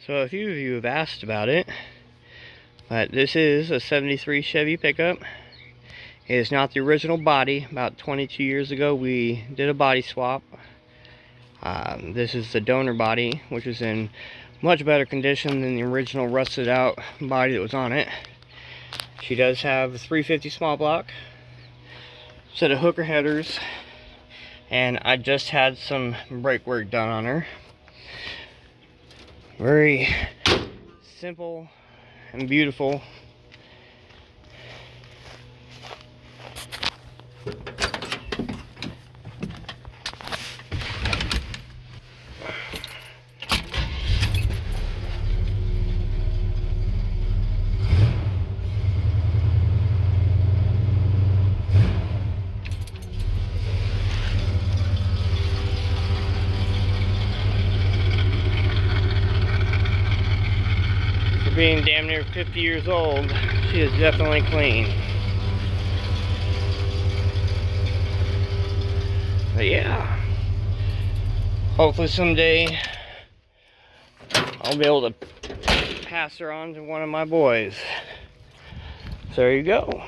So a few of you have asked about it, but this is a 73 Chevy Pickup. It is not the original body. About 22 years ago we did a body swap. This is the donor body, which is in much better condition than the original rusted out body that was on it. She does have a 350 small block, set of hooker headers, and I just had some brake work done on her. Very simple and beautiful. For being damn near 50 years old, she is definitely clean. But yeah, hopefully someday I'll be able to pass her on to one of my boys. So there you go.